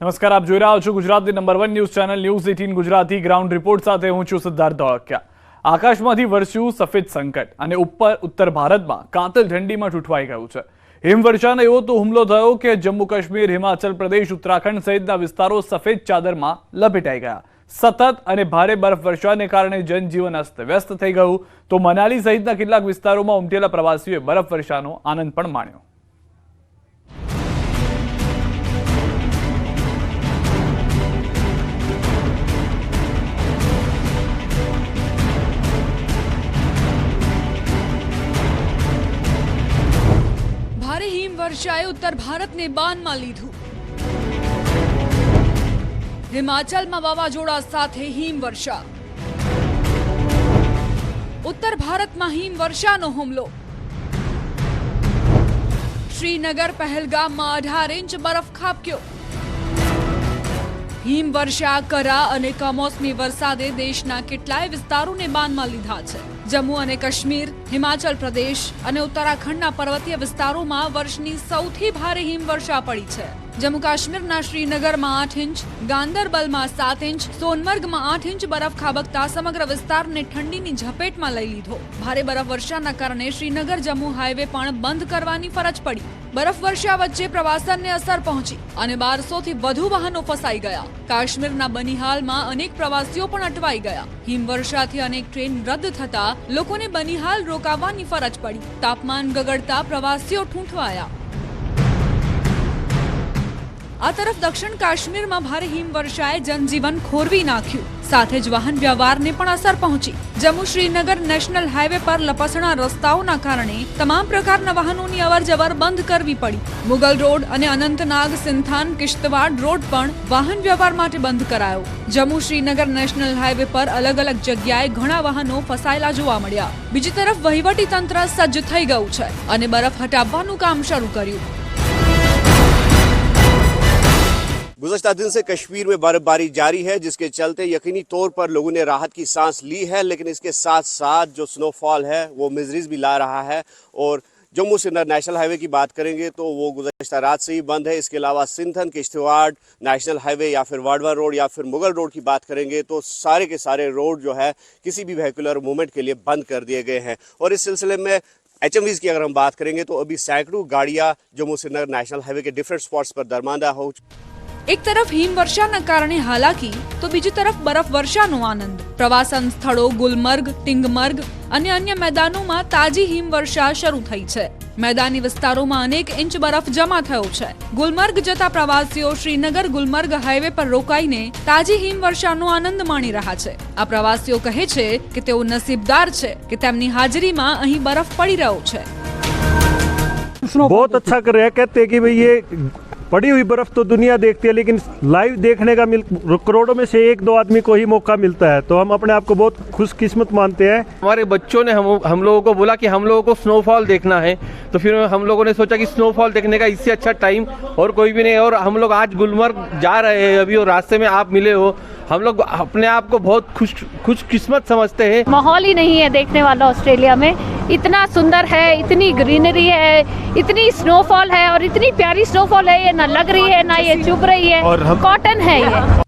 નમસ્કાર, આપ જોઈ રહ્યા છો ગુજરાતની number 1 news channel news 18 Gujarati ground report સાથે હું છું સિદ્ધાર્થ ધોળકિયા। આકાશમાંથી વરસ્યું સફેદ સંકટ અને ઉત્તર ભારતમાં કાતિલ ઠંડીમાં ઠૂઠવાઈ ગયું છે। હિમવર્ષાનો એવો તો હુમલો થયો કે જમ્મુ કાશ્મીર, હિમાચલ પ્રદેશ, ઉત્તરાખંડ સહિતના વિસ્તારો સફેદ ચાદરમાં લપેટાઈ ગયા। સતત અને ભારે બરફવર્ષાને કારણે જનજીવન અસ્તવ્યસ્ત થઈ ગયું તો મનાલી સહિતના કેટલાક વિસ્તારોમાં ઉમટેલા પ્રવાસીઓએ બરફવર્ષાનો આનંદ પણ માણ્યો। भारे हिमवर्षाए उत्तर भारत ने बान में लीधु। हिमाचल में वावाजोड़ा साथे हिमवर्षा। उत्तर भारत में हिमवर्षानो हुमलो। श्रीनगर पहलगाम में 18 इंच बरफ खाबक्यो। हिमवर्षा, करा अने कमोसमी वरसादे देशना केटलाय विस्तारोने बाનમાં લીધા છે। जम्मू અને કાશ્મીર, હિમાચલ પ્રદેશ અને ઉત્તરાખંડના પર્વતીય વિસ્તારોમાં વર્ષની સૌથી ભારે હિમવર્ષા પડી છે। જમ્મુ કાશ્મીરના શ્રીનગરમાં 8 ઇંચ, ગાંદરબલમાં 7 ઇંચ, સોનમર્ગમાં 8 ઇંચ બરફ ખાબકતા સમગ્ર વિસ્તારને ઠંડીની ઝપેટમાં લઈ લીધો। ભારે બરફવર્ષાના કારણે શ્રીનગર જમ્મુ હાઈવે પણ બંધ કરવાની ફરજ પડી। બરફવર્ષા વચ્ચે પ્રવાસનને અસર પહોંચી અને 1200 થી વધુ વાહનો ફસાઈ ગયા। કાશ્મીરના બનિહાલમાં અનેક પ્રવાસીઓ પણ અટવાઈ ગયા। હિમવર્ષાથી અનેક ટ્રેન રદ થતા લોકોને બનિહાલ રોકાવાની ફરજ પડી। તાપમાન ગગડતા પ્રવાસીઓ ઠૂંઠવાયા। આ તરફ દક્ષિણ કાશ્મીરમાં ભારે હિમવર્ષાએ જનજીવન ખોરવી નાખ્યું, સાથે જ વાહન વ્યવહારને પણ અસર પહોંચી। જમ્મુ શ્રીનગર નેશનલ હાઈવે પર લપસણા રસ્તાઓના કારણે તમામ પ્રકારના વાહનોની અવરજવર બંધ કરવી પડી। મુગલ રોડ અને અનંતનાગ, સિંથાન, કિશ્તવાડ રોડ પણ વાહન વ્યવહાર માટે બંધ કરાયો। જમ્મુ શ્રીનગર નેશનલ હાઈવે પર અલગ અલગ જગ્યાએ ઘણા વાહનો ફસાયેલા જોવા મળ્યા। બીજી તરફ વહીવટી તંત્ર સજ્જ થઈ ગયું છે અને બરફ હટાવવાનું કામ શરૂ કર્યું। गुज़श्ता दिन से कश्मीर में बर्फबारी जारी है, जिसके चलते यकीनी तौर पर लोगों ने राहत की सांस ली है, लेकिन इसके साथ साथ जो स्नोफॉल है वो मिजरीज भी ला रहा है। और जम्मू श्रीनगर नेशनल हाईवे की बात करेंगे तो वो गुज़श्ता रात से ही बंद है। इसके अलावा सिंथन, किश्तवाड़ नेशनल हाईवे या फिर वाडवा रोड या फिर मुगल रोड की बात करेंगे तो सारे के सारे रोड जो है किसी भी व्हीकुलर मूवमेंट के लिए बंद कर दिए गए हैं। और इस सिलसिले में HMVs की अगर हम बात करेंगे तो अभी सैकड़ों गाड़ियाँ जम्मू श्रीनगर नेशनल हाईवे के डिफरेंट स्पॉट्स पर दरमांदा हो। एक तरफ हिमवर्षाના કારણે હાલાકી તો બીજી તરફ બરફવર્ષાનો આનંદ। પ્રવાસન સ્થળો ગુલમર્ગ, ટિંગમર્ગ અને અન્ય મેદાનોમાં તાજી હિમવર્ષા શરૂ થઈ છે। મેદાની વિસ્તારોમાં અનેક ઇંચ બરફ જમા થયો છે। ગુલમર્ગ જતા પ્રવાસીઓ શ્રીનગર ગુલમર્ગ હાઈવે પર રોકાઈને તાજી હિમવર્ષાનો આનંદ માણી રહ્યા છે। આ પ્રવાસીઓ કહે છે કે તેઓ નસીબદાર છે કે તેમની હાજરીમાં અહીં બરફ પડી રહ્યો છે। बहुत अच्छा कर रहे हैं। कहते हैं कि भाई ये पड़ी हुई बर्फ तो दुनिया देखती है, लेकिन लाइव देखने का करोड़ों में से 1-2 आदमी को ही मौका मिलता है, तो हम अपने आप को बहुत खुशकिस्मत मानते हैं। हमारे बच्चों ने हम लोगों को बोला कि हम लोगों को स्नोफॉल देखना है, तो फिर हम लोगों ने सोचा कि स्नोफॉल देखने का इससे अच्छा टाइम और कोई भी नहीं। और हम लोग आज गुलमर्ग जा रहे हैं अभी, और रास्ते में आप मिले हो। हम लोग अपने आप को बहुत खुशकिस्मत समझते हैं। माहौल ही नहीं है देखने वाला ऑस्ट्रेलिया में। इतना सुंदर है, इतनी ग्रीनरी है, इतनी स्नोफॉल है और इतनी प्यारी स्नोफॉल है, ये ना लग रही है ना ये चुभ रही है, कॉटन है ये।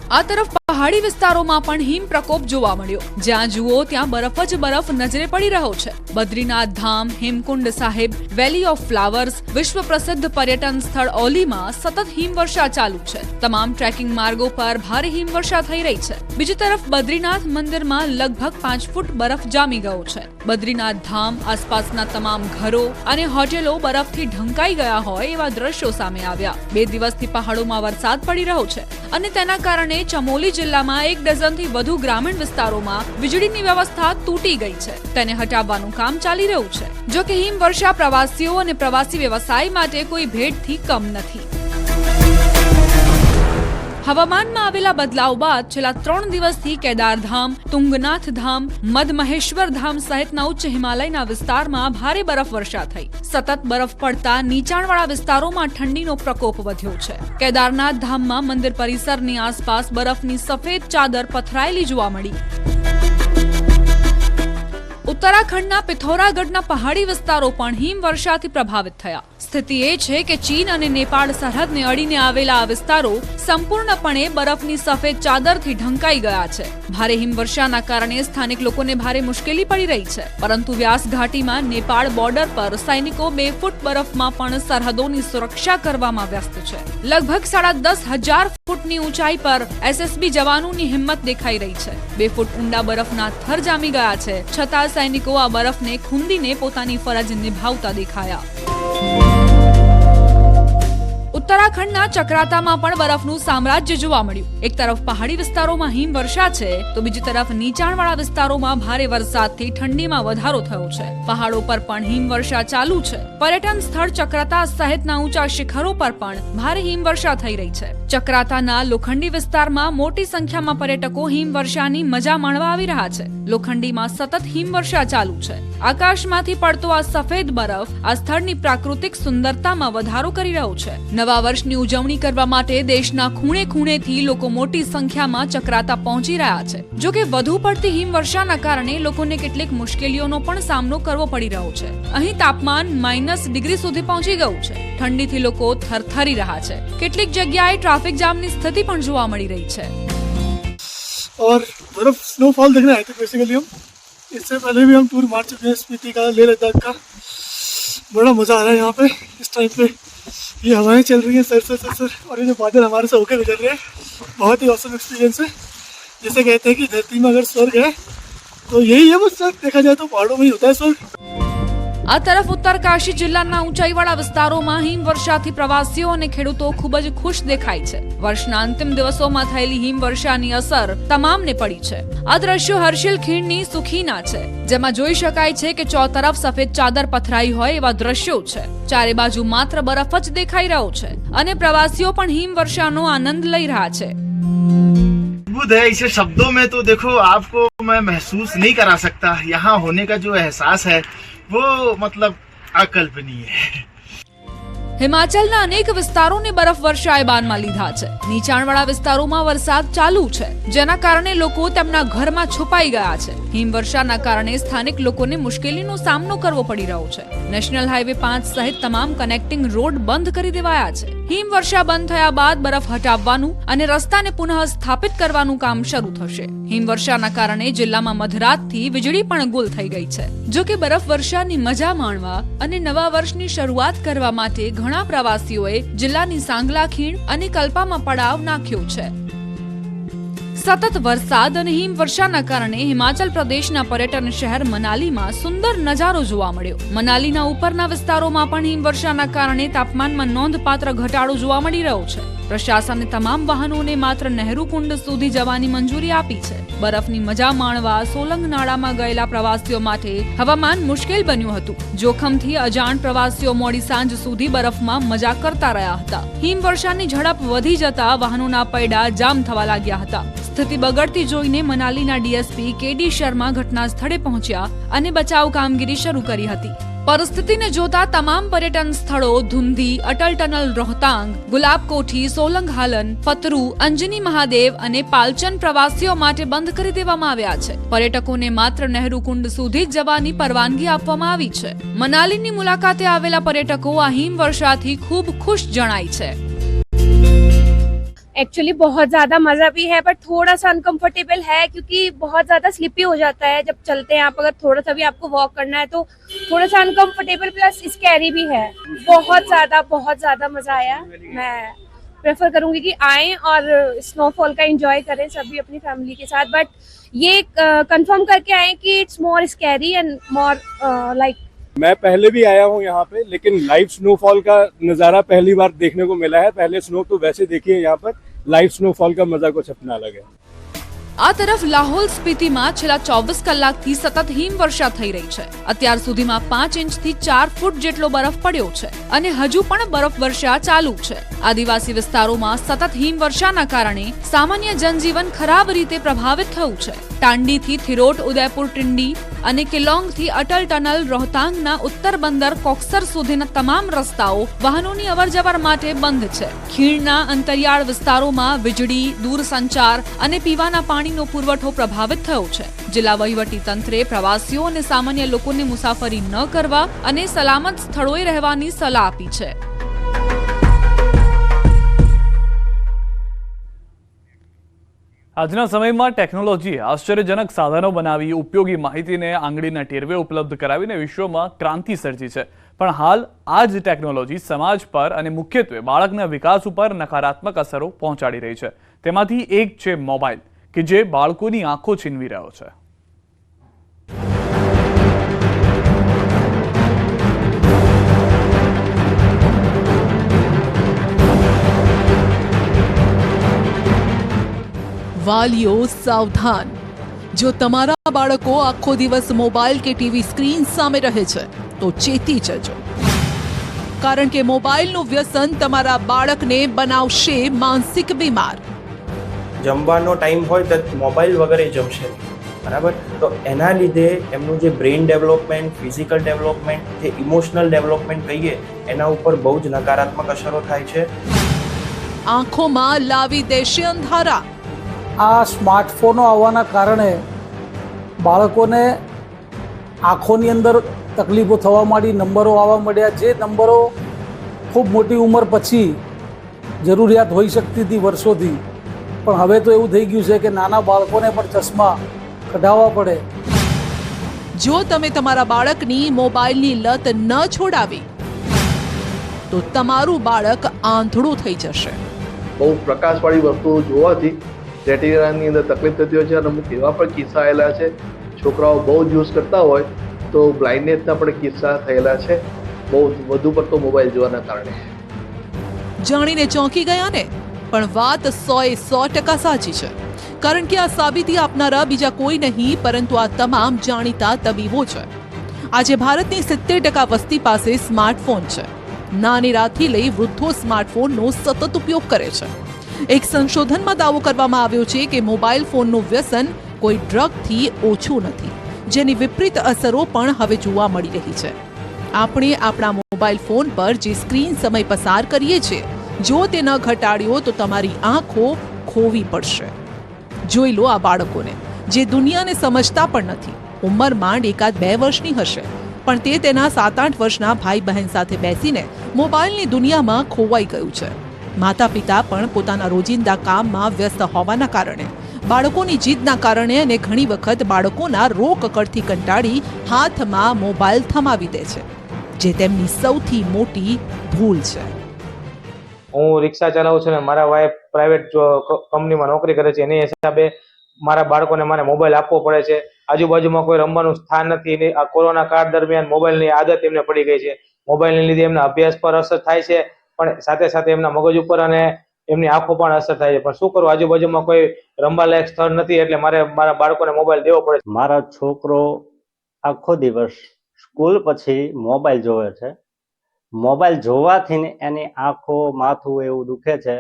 આ તરફ પહાડી વિસ્તારોમાં પણ હિમ પ્રકોપ જોવા મળ્યો। જ્યાં જુઓ ત્યાં બરફ જ બરફ નજરે પડી રહ્યો છે। બદ્રીનાથ ધામ, હેમકુંડ સાહેબ, વેલી ઓફ ફ્લાવર્સ, વિશ્વ પ્રસિદ્ધ પર્યટન સ્થળ ઓલીમાં સતત હિમવર્ષા ચાલુ છે। તમામ ટ્રેકિંગ માર્ગો પર ભારે હિમવર્ષા થઈ રહી છે। બીજી તરફ બદ્રીનાથ મંદિરમાં લગભગ 5 ફૂટ બરફ જામી ગયો છે। બદ્રીનાથ ધામ આસપાસના તમામ ઘરો અને હોટેલો બરફથી ઢંકાઈ ગયા હોય એવા દ્રશ્યો સામે આવ્યા। 2 દિવસથી પહાડોમાં વરસાદ પડી રહ્યો છે અને તેના કારણે ચમોલી જિલ્લામાં 1 ડઝનથી વધુ ગ્રામીણ વિસ્તારોમાં વીજળીની વ્યવસ્થા તૂટી ગઈ છે। તેને હટાવવાનું કામ ચાલી રહ્યું છે। જો કે હિમવર્ષા પ્રવાસીઓ અને પ્રવાસી વ્યવસાય માટે કોઈ ભેટથી કમ નથી। હવામાનમાં આવેલા બદલાવ બાદ છેલ્લા 3 દિવસથી કેદારધામ, તુંગનાથ ધામ, મદમહેશ્વર ધામ સહિતના ઉચ્ચ હિમાલયના વિસ્તારમાં ભારે બરફવર્ષા થઈ। સતત બરફ પડતા નીચાણવાળા વિસ્તારોમાં ઠંડીનો પ્રકોપ વધ્યો છે। કેદારનાથ ધામમાં મંદિર પરિસરની આસપાસ બરફની સફેદ ચાદર પથરાયેલી જોવા મળી। ઉત્તરાખંડના પિથૌરાગઢના પહાડી વિસ્તારો પણ હિમવર્ષાથી પ્રભાવિત થયા. સ્થિતિ એ છે કે ચીન અને નેપાળ સરહદને અડીને આવેલા આ વિસ્તારો સંપૂર્ણપણે બરફની સફેદ ચાદરથી ઢંકાઈ ગયા છે. ભારે હિમવર્ષાના કારણે સ્થાનિક લોકોને ભારે મુશ્કેલી પડી રહી છે. પરંતુ વ્યાસ ઘાટીમાં નેપાળ બોર્ડર પર સૈનિકો 2 ફૂટ બરફમાં પણ સરહદોની સુરક્ષા કરવામાં વ્યસ્ત છે. લગભગ 10,500 ફૂટની ઊંચાઈ પર એસએસબી જવાનોની હિંમત દેખાઈ રહી છે. 2 ફૂટ ઊંડા બરફના થર જામી ગયા છે. છતાં સૈનિકો આ બરફને ખૂંદીને પોતાની ફરજ નિભાવતા દેખાયા. ઉત્તરાખંડના ચક્રાતામાં પણ બરફનું સામ્રાજ્ય જોવા મળ્યું. એક તરફ પહાડી વિસ્તારોમાં હિમવર્ષા છે તો બીજી તરફ નીચાણવાળા વિસ્તારોમાં ભારે વરસાદથી ઠંડીમાં વધારો થયો છે. પહાડો પર પણ હિમવર્ષા ચાલુ છે. પર્યટન સ્થળ ચક્રાતા સહિતના ઊંચા શિખરો પર પણ ભારે હિમવર્ષા થઈ રહી છે. ચક્રાતાના લોખંડી વિસ્તારમાં મોટી સંખ્યામાં પર્યટકો હિમવર્ષાની મજા માણવા આવી રહ્યા છે. લોખંડીમાં સતત હિમવર્ષા ચાલુ છે. આકાશમાંથી પડતો આ સફેદ બરફ આ સ્થળની પ્રાકૃતિક સુંદરતામાં વધારો કરી રહ્યો છે. નવા વર્ષની ઉજવણી કરવા માટે દેશના ખૂણે ખૂણેથી લોકો મોટી સંખ્યામાં ચક્રાતા પહોંચી રહ્યા છે. જો કે વધુ પડતી હિમવર્ષાના કારણે લોકોને કેટલીક મુશ્કેલીઓનો પણ સામનો કરવો પડી રહ્યો છે. અહીં તાપમાન -ડિગ્રી સુધી પહોંચી ગયું છે. ઠંડીથી લોકો થરથરી રહ્યા છે. કેટલીક જગ્યાએ ટ્રાફિક જામની સ્થિતિ પણ જોવા મળી રહી છે. और बर्फ स्नोफॉल देखने आए थे बेसिकली हम. इससे पहले भी हम टूर मार चुके हैं स्पीति का, लेह लद्दाख का. बड़ा मज़ा आ रहा है यहाँ पे इस टाइम पे. ये हवाएं चल रही हैं सर और ये जो बादल हमारे से होकर गुजर रहे हैं, बहुत ही औसम एक्सपीरियंस है. जैसे कहते हैं कि धरती में अगर स्वर्ग है तो यही है. बस स्वर्ग देखा जाए तो पहाड़ों में ही होता है स्वर्ग. આ તરફ ઉત્તરકાશી જિલ્લાના ઊંચાઈવાળા વિસ્તારોમાં હિમવર્ષાથી પ્રવાસીઓ અને ખેડૂતો ખૂબ જ ખુશ દેખાય છે. વર્ષના અંતિમ દિવસોમાં થયેલી હિમવર્ષાની અસર તમામને પડી છે. આ દ્રશ્યો હર્ષિલ ખીણની સુખીના છે, જેમાં જોઈ શકાય છે કે ચોતરફ સફેદ ચાદર પથરાઈ હોય એવા દ્રશ્યો છે. ચારે બાજુ માત્ર બરફ જ દેખાઈ રહ્યો છે અને પ્રવાસીઓ પણ હિમવર્ષાનો આનંદ લઈ રહ્યા છે. अद्भुत है. इसे शब्दों में तो देखो आपको मैं महसूस नहीं करा सकता. यहाँ होने का जो एहसास है वो मतलब अकल्पनीय है. હિમાચલના અનેક વિસ્તારોને બરફ વર્ષાએ બાનમાં લીધા છે. નીચાણવાળા વિસ્તારોમાં વરસાદ ચાલુ છે, જેના કારણે લોકો તેમના ઘરમાં છુપાઈ ગયા છે. હિમવર્ષાના કારણે સ્થાનિક લોકોને મુશ્કેલીનો સામનો કરવો પડી રહ્યો છે. નેશનલ હાઈવે 5 સહિત તમામ કનેક્ટિંગ રોડ બંધ કરી દેવાયા છે. હિમવર્ષા બંધ થયા બાદ બરફ હટાવવાનું અને રસ્તાને પુનઃ સ્થાપિત કરવાનું કામ શરૂ થશે. હિમવર્ષાના કારણે જિલ્લામાં મધરાતથી વીજળી પણ ગુલ થઈ ગઈ છે. જો કે બરફ વર્ષાની મજા માણવા અને નવા વર્ષની શરૂઆત કરવા માટે ઘણા પ્રવાસીઓએ જિલ્લાની સાંગલા ખીણ અને કલ્પામાં પડાવ નાખ્યો છે. સતત વરસાદ અને હિમવર્ષાના કારણે હિમાચલ પ્રદેશના પર્યટન શહેર મનાલીમાં સુંદર નજારો જોવા મળ્યો. મનાલીના ઉપરના વિસ્તારોમાં પણ હિમવર્ષાના કારણે તાપમાનમાં નોંધપાત્ર ઘટાડો જોવા મળી રહ્યો છે. પ્રશાસને તમામ વાહનોને માત્ર નહેરુ કુંડ સુધી જવાની મંજૂરી આપી છે. બરફની મજા માણવા સોલંગ નાળામાં ગયેલા પ્રવાસીઓ માટે હવામાન મુશ્કેલ બન્યું હતું. જોખમથી અજાણ પ્રવાસીઓ મોડી સાંજ સુધી બરફમાં મજા કરતા રહ્યા હતા. હિમવર્ષાની ઝડપ વધી જતા વાહનોના પૈડા જામ થવા લાગ્યા હતા. સ્થિતિ બગડતી જોઈને મનાલીના ડીએસપી કેડી શર્મા ઘટના સ્થળે પહોંચ્યા અને બચાવ કામગીરી શરૂ કરી હતી. પરિસ્થિતિને જોતા તમામ પર્યટન સ્થળો ધુંધી, અટલ ટનલ રોહતાંગ, ગુલાબ કોઠી, સોલંગ હાલન, ફતરુ, અંજની મહાદેવ અને પાલચન પ્રવાસીઓ માટે બંધ કરી દેવામાં આવ્યા છે. પર્યટકોને માત્ર નહેરુ કુંડ સુધી જ જવાની પરવાનગી આપવામાં આવી છે. મનાલીની મુલાકાતે આવેલા પર્યટકો આ હિમવર્ષાથી ખૂબ ખુશ જણાય છે. एक्चुअली बहुत ज़्यादा मज़ा भी है बट थोड़ा सा अनकंफर्टेबल है क्योंकि बहुत ज़्यादा स्लिपी हो जाता है जब चलते हैं आप. अगर थोड़ा सा भी आपको वॉक करना है तो थोड़ा सा अनकंफर्टेबल प्लस स्कैरी भी है. बहुत ज़्यादा मज़ा आया. मैं प्रेफर करूँगी कि आएँ और स्नोफॉल का एंजॉय करें सभी अपनी फैमिली के साथ. बट ये कंफर्म करके आएँ कि it's more scary and more like. मैं पहले भी आया हूँ यहाँ पे, लेकिन लाइव स्नोफॉल का नज़ारा पहली बार देखने को मिला है. पहले स्नो तो वैसे देखी है, यहाँ पर लाइव स्नोफॉल का मजा कुछ अपना अलग है. આ તરફ લાહોલ સ્પીતિમાં છેલ્લા 24 કલાકથી સતત હિમવર્ષા થઈ રહી છે. અત્યાર સુધીમાં 5 ઇંચથી 4 ફૂટ જેટલો બરફ પડ્યો છે અને હજુ પણ બરફ વર્ષા ચાલુ છે. આદિવાસી વિસ્તારોમાં સતત હિમવર્ષાના કારણે સામાન્ય જનજીવન ખરાબ રીતે પ્રભાવિત થયું છે. ટાંડીથી થિરોટ, ઉદયપુર ટિંડી અને કિલોંગથી અટલ ટનલ રોહતાંગના ઉત્તર બંદર કોક્સર સુધીના તમામ રસ્તાઓ વાહનોની અવરજવર માટે બંધ છે. ખીણના અંતરિયાળ વિસ્તારોમાં વીજળી, દૂરસંચાર અને પીવાના પાણીનો પુરવઠો પ્રભાવિત થયો છે. જિલ્લા વહીવટી તંત્રે પ્રવાસીઓ અને સામાન્ય લોકોને મુસાફરી ન કરવા અને સલામત સ્થળોએ રહેવાની સલાહ આપી છે. આજના સમયમાં ટેકનોલોજીએ આશ્ચર્યજનક સાધનો બનાવી ઉપયોગી માહિતીને આંગળીના ટેરવે ઉપલબ્ધ કરાવીને વિશ્વમાં ક્રાંતિ સર્જી છે. પણ હાલ આ જ ટેકનોલોજી સમાજ પર અને મુખ્યત્વે બાળકના વિકાસ ઉપર નકારાત્મક અસરો પહોંચાડી રહી છે. તેમાંથી એક છે મોબાઈલ, કે જે બાળકોની આંખો છીનવી રહ્યો છે. વાલીઓ સાવધાન, જો તમારા બાળકો આખો દિવસ મોબાઈલ કે ટીવી સ્ક્રીન સામે રહે છે તો ચેતી જજો, કારણ કે મોબાઈલનું વ્યસન તમારા બાળકને બનાવશે માનસિક બીમાર. જમવાનો ટાઈમ હોય તો મોબાઈલ વગર જમશે બરાબર, તો એના લીધે એમનું જે બ્રેઇન ડેવલપમેન્ટ, ફિઝિકલ ડેવલપમેન્ટ, જે ઇમોશનલ ડેવલપમેન્ટ કહીએ એના ઉપર બહુ જ નકારાત્મક અસરો થાય છે. આંખોમાં લાવી દેશે અંધારા. આ સ્માર્ટફોનો આવવાના કારણે બાળકોને આંખોની અંદર તકલીફો થવા માંડી, નંબરો આવવા માંડ્યા, જે નંબરો ખૂબ મોટી ઉંમર પછી જરૂરિયાત હોઈ શકતી હતી વર્ષોથી, પણ હવે તો એવું થઈ ગયું છે કે નાના બાળકોને પણ ચશ્મા કઢાવવા પડે. જો તમે તમારા બાળકની મોબાઈલની લત ન છોડાવી તો તમારું બાળક આંધળું થઈ જશે. બહુ પ્રકાશવાળી વસ્તુઓ જોવાથી રેટિનાની અંદર તકલીફ થતી હોય છે અને અમુક એવા પણ કિસ્સા આવેલા છે, છોકરાઓ બહુ જ યુઝ કરતા હોય તો બ્લાઇન્ડનેસના પણ કિસ્સા થયેલા છે, બહુ વધુ પડતો મોબાઈલ જોવાના કારણે. જાણીને ચોંકી ગયા ને? પણ વાત 100% સાચી છે, કારણ કે આ સાબિતી આપનારા બીજા કોઈ નહીં પરંતુ આ તમામ જાણીતા તબીબો છે. આજે ભારતની 70% વસ્તી પાસે સ્માર્ટફોન છે. નાની રાતથી લઈ વૃદ્ધો સ્માર્ટફોનનો સતત ઉપયોગ કરે છે. એક સંશોધનમાં દાવો કરવામાં આવ્યો છે કે મોબાઈલ ફોનનું વ્યસન કોઈ ડ્રગથી ઓછું નથી, જેની વિપરીત અસરો પણ હવે જોવા મળી રહી છે. આપણે આપણા મોબાઈલ ફોન પર જે સ્ક્રીન સમય પસાર કરીએ છીએ, જો તે ન ઘટાડ્યો તો તમારી આંખો ખોવી પડશે. જોઈ લો આ બાળકોને, જે દુનિયાને સમજતા પણ નથી. ઉંમર માંડ 1-2 વર્ષની હશે, પણ તે તેના 7-8 વર્ષના ભાઈ બહેન સાથે બેસીને મોબાઈલની દુનિયામાં ખોવાઈ ગયું છે. માતા પિતા પણ પોતાના રોજિંદા કામમાં વ્યસ્ત હોવાના કારણે, બાળકોની જીદના કારણે અને ઘણી વખત બાળકોના રોકકળથી કંટાળી હાથમાં મોબાઈલ થમાવી દે છે, જે તેમની સૌથી મોટી ભૂલ છે. હું રિક્ષા ચલાવું છું અને મારા વાઈફ પ્રાઇવેટ કંપનીમાં નોકરી કરે છે, એની હિસાબે મારા બાળકોને મારે મોબાઈલ આપવો પડે છે. આજુબાજુમાં કોઈ રમવાનું સ્થાન નથી. આ કોરોના કાળ દરમિયાન મોબાઈલની આદત એમને પડી ગઈ છે. મોબાઈલને લીધે એમના અભ્યાસ પર અસર થાય છે, પણ સાથે સાથે એમના મગજ ઉપર અને એમની આંખો પણ અસર થાય છે. પણ શું કરું, આજુબાજુમાં કોઈ રમવા લાયક સ્થળ નથી, એટલે મારે મારા બાળકોને મોબાઈલ દેવો પડે છે. મારો છોકરો આખો દિવસ સ્કૂલ પછી મોબાઈલ જોવે છે. મોબાઈલ જોવાથી એની આંખો, માથું એવું દુખે છે,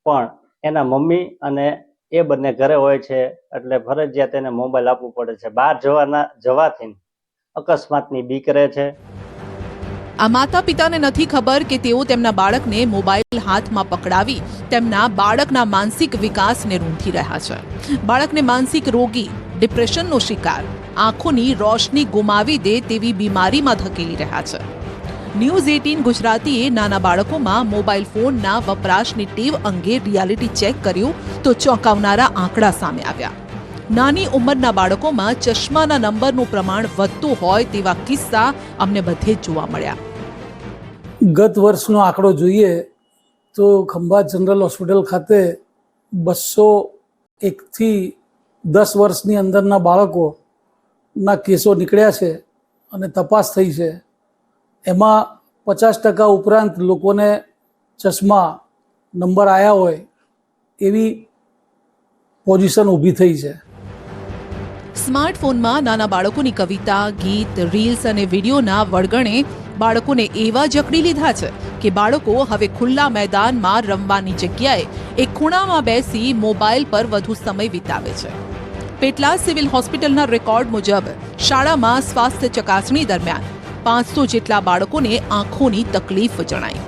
પણ એના મમ્મી અને એ બંને ઘરે હોય છે એટલે ફરજિયાત એને મોબાઈલ આપવું પડે છે. બહાર જવાથી અકસ્માતની બીક રહે છે. આ માતા પિતાને નથી ખબર કે તેઓ તેમના બાળકને મોબાઈલ હાથમાં પકડાવી તેમના બાળકના માનસિક વિકાસને રૂંધી રહ્યા છે. બાળકને માનસિક રોગી, ડિપ્રેશનનો શિકાર, આંખોની રોશની ગુમાવી દે તેવી બીમારીમાં ધકેલી રહ્યા છે. ન્યૂઝ 18 ગુજરાતીએ નાના બાળકોમાં મોબાઈલ ફોનના વપરાશની ટેવ અંગે રિયાલિટી ચેક કર્યું તો ચોંકાવનારા આંકડા સામે આવ્યા. નાની ઉંમરના બાળકોમાં ચશ્માના નંબરનું પ્રમાણ વધતું હોય તેવા કિસ્સા અમને બધે જ જોવા મળ્યા. ગત વર્ષનો આંકડો જોઈએ તો ખંભાત જનરલ હોસ્પિટલ ખાતે 201થી 10 વર્ષની અંદરના બાળકોના કેસો નીકળ્યા છે અને તપાસ થઈ છે. એમાં 50% ઉપરાંત લોકોને ચશ્મા નંબર આવ્યા હોય એવી પોઝિશન ઊભી થઈ છે. સ્માર્ટફોનમાં નાના બાળકોની કવિતા, ગીત, રીલ્સ અને વિડીયોના વળગણે બાળકોને એવા જકડી લીધા છે કે બાળકો હવે ખુલ્લા મેદાનમાં રમવાની જગ્યાએ એક ખૂણામાં બેસી મોબાઈલ પર વધુ સમય વિતાવે છે. પેટલાદ સિવિલ હોસ્પિટલના રેકોર્ડ મુજબ શાળામાં સ્વાસ્થ્ય ચકાસણી દરમિયાન 500 જેટલા બાળકોને આંખોની તકલીફ જણાઈ,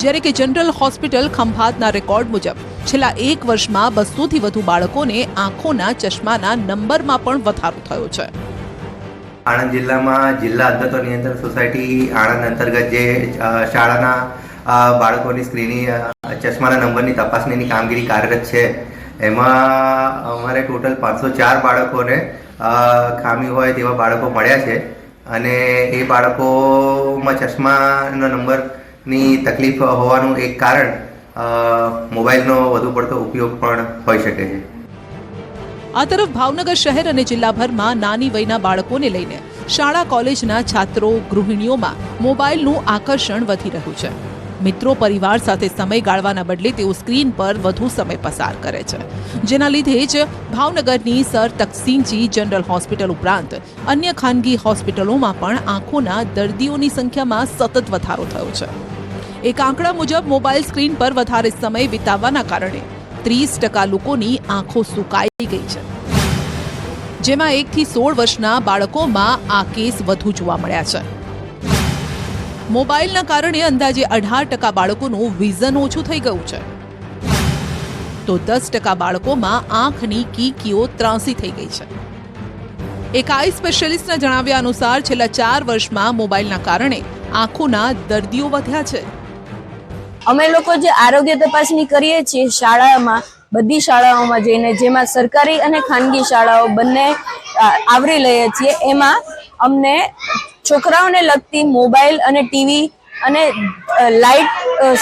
જ્યારે કે જનરલ હોસ્પિટલ ખંભાતના રેકોર્ડ મુજબ છેલ્લા 1 વર્ષમાં 200થી વધુ બાળકોને આંખોના ચશ્માના નંબરમાં પણ વધારો થયો છે. આણંદ જિલ્લામાં જિલ્લા અંધત્વ નિયંત્રણ સોસાયટી આણંદ અંતર્ગત જે શાળાના બાળકોની સ્ક્રીનિંગ ચશ્માના નંબરની તપાસણીની કામગીરી કાર્યરત છે, એમાં અમારે ટોટલ 504 બાળકોને ખામી હોય તેવા બાળકો મળ્યા છે અને એ બાળકોમાં ચશ્માનો નંબરની તકલીફ હોવાનું એક કારણ મોબાઈલનો વધુ પડતો ઉપયોગ પણ હોઈ શકે છે. આ તરફ ભાવનગર શહેર અને જિલ્લાભરમાં નાની વયના બાળકોને લઈને શાળા કોલેજના છાત્રો, ગૃહિણીઓમાં મોબાઈલનું આકર્ષણ વધી રહ્યું છે. મિત્રો પરિવાર સાથે સમય ગાળવાના બદલે તેઓ સ્ક્રીન પર વધુ સમય પસાર કરે છે, જેના લીધે જ ભાવનગરની સર તકસીમજી જનરલ હોસ્પિટલ ઉપરાંત અન્ય ખાનગી હોસ્પિટલોમાં પણ આંખોના દર્દીઓની સંખ્યામાં સતત વધારો થયો છે. એક આંકડા મુજબ મોબાઈલ સ્ક્રીન પર વધારે સમય વિતાવવાના કારણે 30% લોકોની આંખો સુકાઈ ગઈ છે, જેમાં 1 થી 16 વર્ષના બાળકોમાં આ કેસ વધુ જોવા મળ્યા છે. મોબાઈલના કારણે અંદાજે 18% બાળકોનું વિઝન ઓછું થઈ ગયું છે, તો 10% બાળકોમાં આંખની કીકીઓ ત્રાંસી થઈ ગઈ છે. એક આઈ સ્પેશિયાલિસ્ટના જણાવ્યા અનુસાર છેલ્લા 4 વર્ષમાં મોબાઈલના કારણે આંખોના દર્દીઓ વધ્યા છે. અમે લોકો જે આરોગ્ય તપાસણી કરીએ છીએ શાળામાં, બધી શાળાઓમાં જઈને, જેમાં સરકારી અને ખાનગી શાળાઓ બંને આવરી લઈએ છીએ, એમાં અમને છોકરાઓને લગતી મોબાઈલ અને ટીવી અને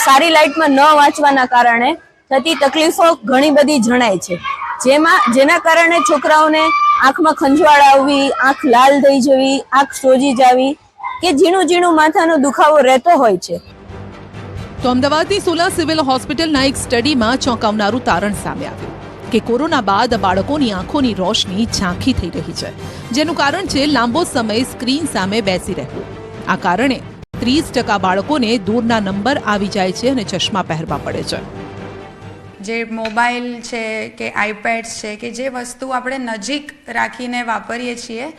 સારી લાઇટમાં ન વાંચવાના કારણે થતી તકલીફો ઘણી બધી જણાય છે, જેના કારણે છોકરાઓને આંખમાં ખંજવાળ આવવી, આંખ લાલ થઈ જવી, આંખ સોજી જવી કે ઝીણું માથાનો દુખાવો રહેતો હોય છે. તો અમદાવાદની સોલા સિવિલ હોસ્પિટલના એક સ્ટડીમાં ચોંકાવનારું તારણ સામે આવ્યું કે કોરોના બાદ બાળકોની આંખોની રોશની ઝાંખી થઈ રહી છે, જેનું કારણ છે લાંબો સમય સ્ક્રીન સામે બેસી રહેવું. આ કારણે 30% બાળકોને દૂરના નંબર આવી જાય છે અને ચશ્મા પહેરવા પડે છે. જે મોબાઈલ છે કે આઈપેડ્સ છે કે જે વસ્તુ આપણે નજીક રાખીને વાપરીએ છીએ,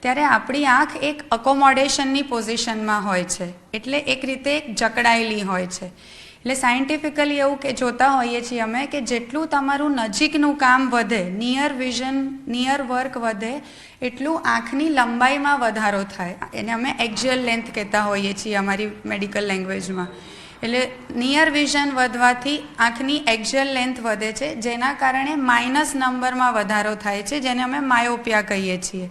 ત્યારે આપણી આંખ એક અકોમોડેશનની પોઝિશનમાં હોય છે, એટલે એક રીતે જકડાયેલી હોય છે. એટલે સાયન્ટિફિકલી એવું કે જોતા હોઈએ છીએ અમે કે જેટલું તમારું નજીકનું કામ વધે, નિયર વિઝન, નિયર વર્ક વધે, એટલું આંખની લંબાઈમાં વધારો થાય. એને અમે એક્ઝિયલ લેન્થ કહેતા હોઈએ છીએ અમારી મેડિકલ લેંગ્વેજમાં. એટલે નિયર વિઝન વધવાથી આંખની એક્ઝિયલ લેન્થ વધે છે, જેના કારણે માઇનસ નંબરમાં વધારો થાય છે, જેને અમે માયોપિયા કહીએ છીએ.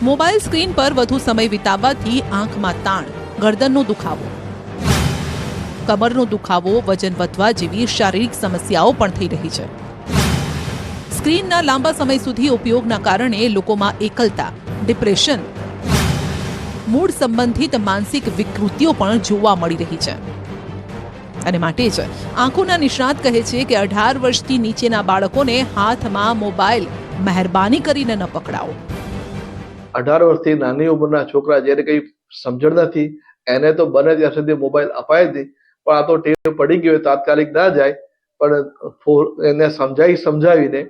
મોબાઈલ સ્ક્રીન પર વધુ સમય વિતાવવાથી આંખમાં તાણ, ગરદનનો દુખાવો, કમરનો દુખાવો, વજન વધવા જેવી શારીરિક સમસ્યાઓ પણ થઈ રહી છે. સ્ક્રીનના લાંબા સમય સુધી ઉપયોગના કારણે લોકોમાં એકલતા, ડિપ્રેશન, મૂડ સંબંધિત માનસિક વિકૃતિઓ પણ જોવા મળી રહી છે. અને માટે જ આંખોના નિષ્ણાત કહે છે કે 18 વર્ષથી નીચેના બાળકોને હાથમાં મોબાઈલ મહેરબાની કરીને ન પકડાવો. 18 વર્ષથી નાની ઉંમરના છોકરા જ્યારે કંઈ સમજણ નથી, એને તો બને ત્યાં સુધી મોબાઈલ અપાય જ નહીં, પણ આ તો ટેવ પડી ગયો તાત્કાલિક ના જાય, પણ એને સમજાવીને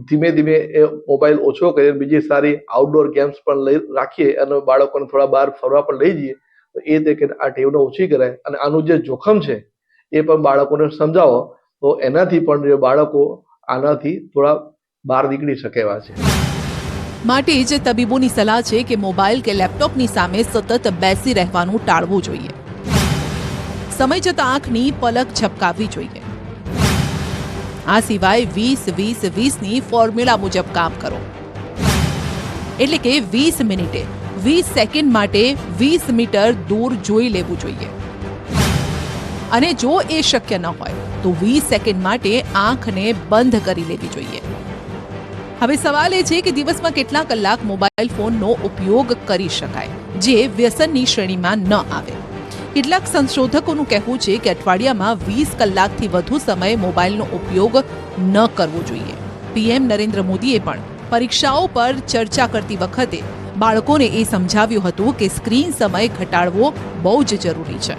ધીમે ધીમે એ મોબાઈલ ઓછો કરીએ, બીજી સારી આઉટડોર ગેમ્સ પણ રાખીએ અને બાળકોને થોડા બહાર ફરવા પણ લઈ જઈએ, તો એ રીતે આ ટેવને ઓછી કરાય. અને આનું જે જોખમ છે એ પણ બાળકોને સમજાવો, તો એનાથી પણ બાળકો આનાથી થોડા બહાર નીકળી શકે એવા છે. માટે જ તબીબોની સલાહ છે કે મોબાઈલ કે લેપટોપની સામે સતત બેસી રહેવાનું ટાળવું જોઈએ. સમય જતાં આંખની પલક ઝપકાવવી જોઈએ. આ સિવાય 20-20-20ની ફોર્મ્યુલા મુજબ કામ કરો. એટલે કે 20 મિનિટે 20 સેકન્ડ માટે 20 મીટર દૂર જોઈ લેવું જોઈએ. અને જો એ શક્ય ન હોય તો 20 સેકન્ડ માટે આંખને બંધ કરી લેવી જોઈએ. હવે સવાલ એ છે કે દિવસમાં કેટલા કલાક મોબાઈલ ફોનનો ઉપયોગ કરી શકાય જે વ્યસનની શ્રેણીમાં ન આવે. કેટલાક સંશોધકોનું કહેવું છે કે અઠવાડિયામાં 20 કલાકથી વધુ સમય મોબાઈલનો ઉપયોગ ન કરવો જોઈએ. પીએમ નરેન્દ્ર મોદીએ પણ પરીક્ષાઓ પર ચર્ચા કરતી વખતે બાળકોને એ સમજાવ્યું હતું કે સ્ક્રીન સમય ઘટાડવો બહુ જ જરૂરી છે.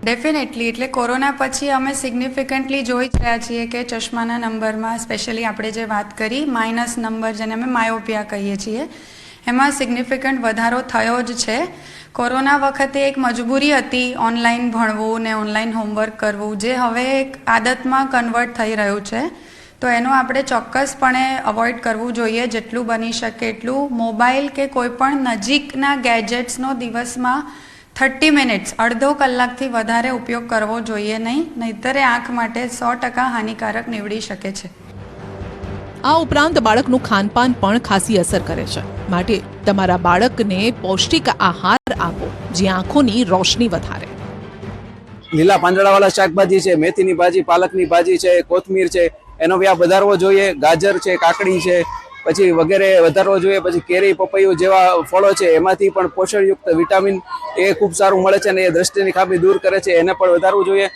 ડેફિનેટલી. એટલે કોરોના પછી અમે સિગ્નિફિકન્ટલી જોઈ જ રહ્યા છીએ કે ચશ્માના નંબરમાં, સ્પેશિયલી આપણે જે વાત કરી માઇનસ નંબર, જેને અમે માયોપિયા કહીએ છીએ, એમાં સિગ્નિફિકન્ટ વધારો થયો જ છે. કોરોના વખતે એક મજબૂરી હતી ઓનલાઈન ભણવું ને ઓનલાઈન હોમવર્ક કરવું, જે હવે એક આદતમાં કન્વર્ટ થઈ રહ્યું છે. તો એનું આપણે ચોક્કસપણે અવોઇડ કરવું જોઈએ. જેટલું બની શકે એટલું મોબાઈલ કે કોઈ પણ નજીકના ગેજેટ્સનો દિવસમાં 30 મિનિટ્સ, અડધો કલાકથી વધારે ઉપયોગ કરવો જોઈએ નહીં, નહીંતર એ આંખ માટે 100% હાનિકારક નીવડી શકે છે. આ ઉપરાંત બાળકનું ખાનપાન પણ ખાસી અસર કરે છે. માટે તમારા બાળકને પૌષ્ટિક આહાર આપો જે આંખોની રોશની વધારે. લીલા પાંદડાવાળા શાકભાજી છે, મેથીની ભાજી, પાલકની ભાજી છે, કોથમીર છે, એનો વ્યાપ વધારવો જોઈએ. ગાજર છે, કાકડી છે, પછી વગેરે વધારવો જોઈએ. પછી કેરી, પપૈયું જેવા ફળો છે એમાંથી પણ પોષણયુક્ત વિટામિન એ ખૂબ સારું મળે છે અને એ દ્રષ્ટિની ખામી દૂર કરે છે, એને પણ વધારવું જોઈએ.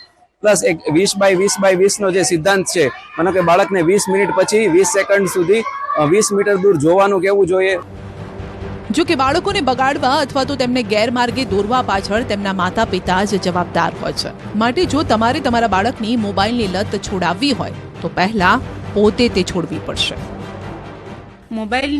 પ્લસ એક 20x20x20 નો જે સિદ્ધાંત છે, માનો કે બાળકને 20 મિનિટ પછી 20 સેકન્ડ સુધી 20 મીટર દૂર જોવાનું કહેવું જોઈએ. જો કે બાળકોને બગાડવા અથવા તો તેમને ગેરમાર્ગે દોરવા પાછળ તેમના માતા પિતા જ જવાબદાર હોય છે. માટે જો તમારે તમારા બાળકની મોબાઈલની લત છોડાવવી હોય તો પહેલા પોતે તે છોડવી પડશે. મોબાઈલની